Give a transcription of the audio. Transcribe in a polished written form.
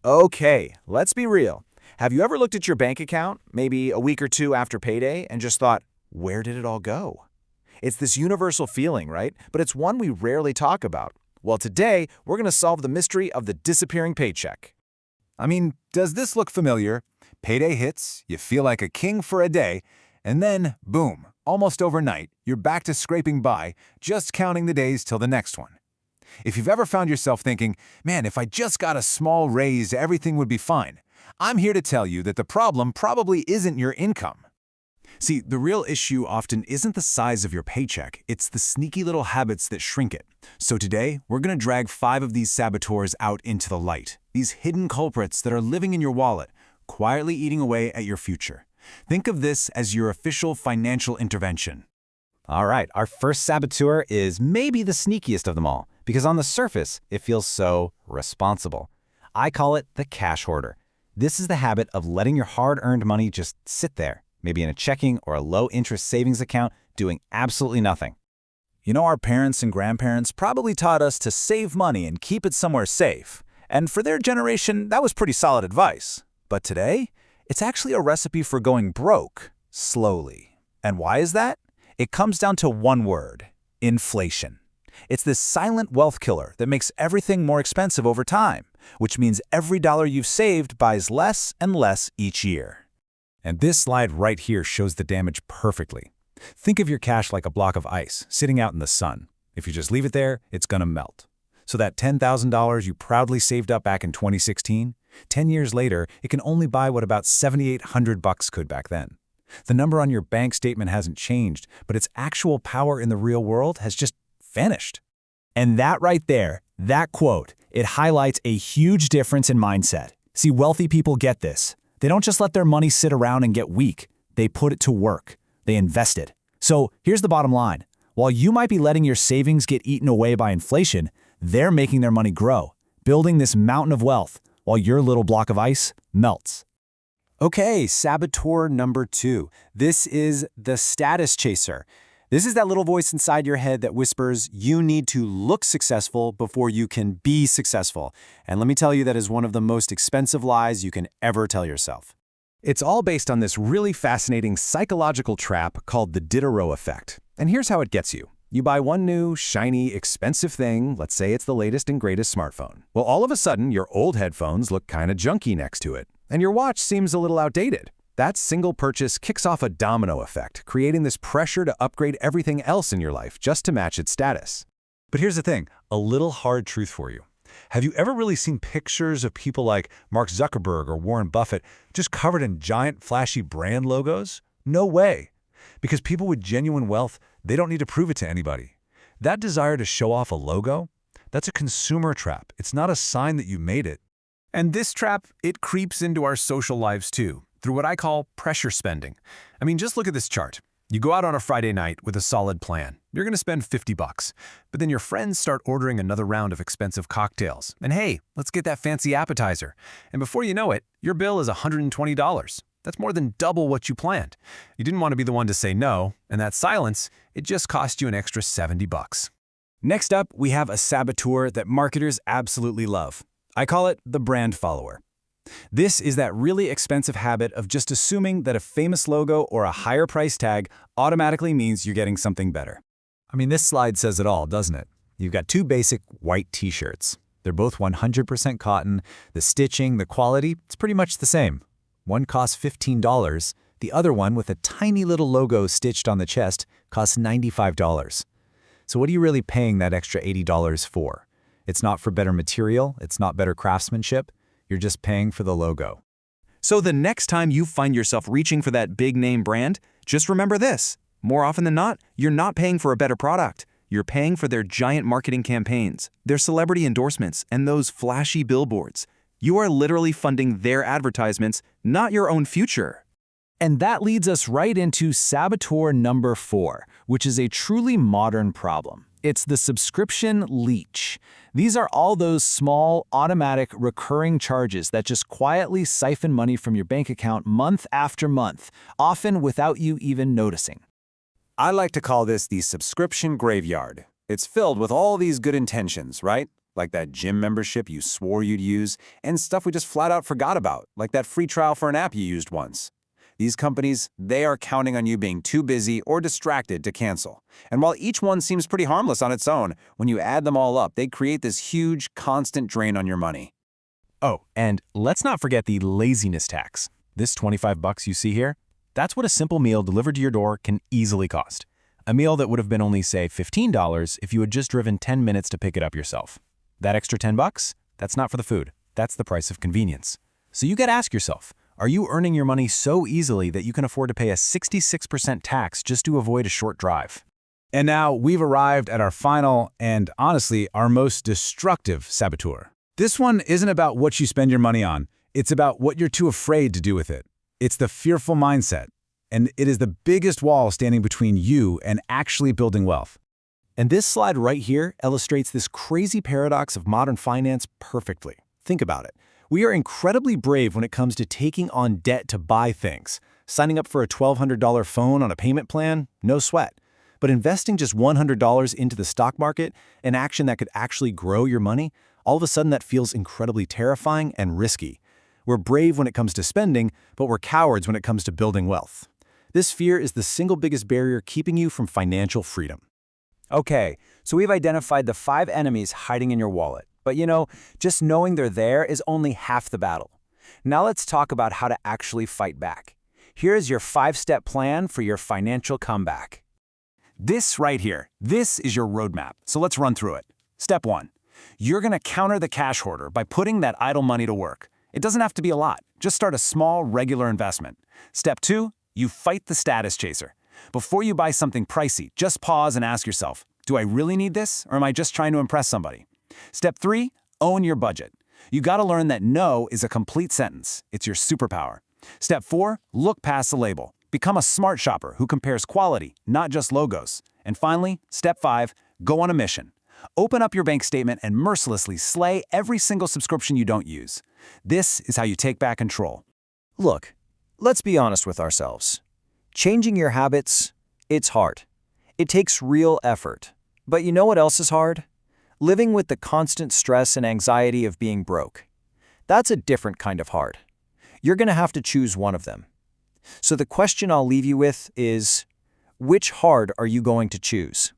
Okay, let's be real. Have you ever looked at your bank account, maybe a week or two after payday, and just thought, where did it all go? It's this universal feeling, right? But it's one we rarely talk about. Well, today, we're going to solve the mystery of the disappearing paycheck. Does this look familiar? Payday hits, you feel like a king for a day, and then, boom, almost overnight, you're back to scraping by, just counting the days till the next one. If you've ever found yourself thinking, man, if I just got a small raise, everything would be fine, I'm here to tell you that the problem probably isn't your income. See, the real issue often isn't the size of your paycheck, it's the sneaky little habits that shrink it. So today, we're going to drag 5 of these saboteurs out into the light, these hidden culprits that are living in your wallet, quietly eating away at your future. Think of this as your official financial intervention. All right, our first saboteur is maybe the sneakiest of them all, because on the surface, it feels so responsible. I call it the cash hoarder. This is the habit of letting your hard-earned money just sit there, maybe in a checking or a low-interest savings account, doing absolutely nothing. Our parents and grandparents probably taught us to save money and keep it somewhere safe. And for their generation, that was pretty solid advice. But today, it's actually a recipe for going broke, slowly. And why is that? It comes down to one word: inflation. It's this silent wealth killer that makes everything more expensive over time, which means every dollar you've saved buys less and less each year. And this slide right here shows the damage perfectly. Think of your cash like a block of ice sitting out in the sun. If you just leave it there, it's gonna melt. So that $10,000 you proudly saved up back in 2016, 10 years later, it can only buy what about $7,800 could back then. The number on your bank statement hasn't changed, but its actual power in the real world has just vanished. And that right there, that quote, it highlights a huge difference in mindset. See, wealthy people get this. They don't just let their money sit around and get weak. They put it to work. They invest it. So here's the bottom line. While you might be letting your savings get eaten away by inflation, they're making their money grow, building this mountain of wealth, while your little block of ice melts. Okay, saboteur number 2. This is the status chaser. This is that little voice inside your head that whispers, you need to look successful before you can be successful. And let me tell you, that is one of the most expensive lies you can ever tell yourself. It's all based on this really fascinating psychological trap called the Diderot Effect. And here's how it gets you. You buy one new, shiny, expensive thing, let's say it's the latest and greatest smartphone. Well, all of a sudden, your old headphones look kinda junky next to it, and your watch seems a little outdated. That single purchase kicks off a domino effect, creating this pressure to upgrade everything else in your life just to match its status. But here's the thing, a little hard truth for you. Have you ever really seen pictures of people like Mark Zuckerberg or Warren Buffett just covered in giant, flashy brand logos? No way. Because people with genuine wealth, they don't need to prove it to anybody. That desire to show off a logo, that's a consumer trap. It's not a sign that you made it. And this trap, it creeps into our social lives too, through what I call pressure spending. Just look at this chart. You go out on a Friday night with a solid plan. You're going to spend $50, but then your friends start ordering another round of expensive cocktails. And hey, let's get that fancy appetizer. And before you know it, your bill is $120. That's more than double what you planned. You didn't want to be the one to say no, and that silence, it just cost you an extra $70. Next up, we have a saboteur that marketers absolutely love. I call it the brand follower. This is that really expensive habit of just assuming that a famous logo or a higher price tag automatically means you're getting something better. This slide says it all, doesn't it? You've got 2 basic white t-shirts. They're both 100% cotton. The stitching, the quality, it's pretty much the same. One costs $15. The other one, with a tiny little logo stitched on the chest, costs $95. So what are you really paying that extra $80 for? It's not for better material, it's not better craftsmanship, you're just paying for the logo. So the next time you find yourself reaching for that big name brand, just remember this. More often than not, you're not paying for a better product. You're paying for their giant marketing campaigns, their celebrity endorsements, and those flashy billboards. You are literally funding their advertisements, not your own future. And that leads us right into saboteur number 4, which is a truly modern problem. It's the subscription leech. These are all those small, automatic, recurring charges that just quietly siphon money from your bank account month after month, often without you even noticing. I like to call this the subscription graveyard. It's filled with all these good intentions, right? like that gym membership you swore you'd use, and stuff we just flat out forgot about, like that free trial for an app you used once. These companies, they are counting on you being too busy or distracted to cancel. And while each one seems pretty harmless on its own, when you add them all up, they create this huge, constant drain on your money. Oh, and let's not forget the laziness tax. This $25 you see here, that's what a simple meal delivered to your door can easily cost. A meal that would have been only, say, $15 if you had just driven 10 minutes to pick it up yourself. That extra $10, that's not for the food. That's the price of convenience. So you gotta ask yourself, are you earning your money so easily that you can afford to pay a 66% tax just to avoid a short drive? And now we've arrived at our final and, honestly, our most destructive saboteur. This one isn't about what you spend your money on. It's about what you're too afraid to do with it. It's the fearful mindset, and it is the biggest wall standing between you and actually building wealth. And this slide right here illustrates this crazy paradox of modern finance perfectly. Think about it. We are incredibly brave when it comes to taking on debt to buy things. Signing up for a $1,200 phone on a payment plan, no sweat. But investing just $100 into the stock market, an action that could actually grow your money, all of a sudden that feels incredibly terrifying and risky. We're brave when it comes to spending, but we're cowards when it comes to building wealth. This fear is the single biggest barrier keeping you from financial freedom. Okay, so we've identified the 5 enemies hiding in your wallet. But just knowing they're there is only half the battle. Now let's talk about how to actually fight back. Here is your 5-step plan for your financial comeback. This right here, this is your roadmap. So let's run through it. Step 1. You're going to counter the cash hoarder by putting that idle money to work. It doesn't have to be a lot. Just start a small, regular investment. Step 2. You fight the status chaser. Before you buy something pricey, just pause and ask yourself, do I really need this, or am I just trying to impress somebody? Step 3, own your budget. You gotta learn that no is a complete sentence. It's your superpower. Step 4, look past the label. Become a smart shopper who compares quality, not just logos. And finally, step 5, go on a mission. Open up your bank statement and mercilessly slay every single subscription you don't use. This is how you take back control. Look, let's be honest with ourselves. Changing your habits, it's hard. It takes real effort. But you know what else is hard? Living with the constant stress and anxiety of being broke. That's a different kind of hard. You're going to have to choose one of them. So the question I'll leave you with is, which hard are you going to choose?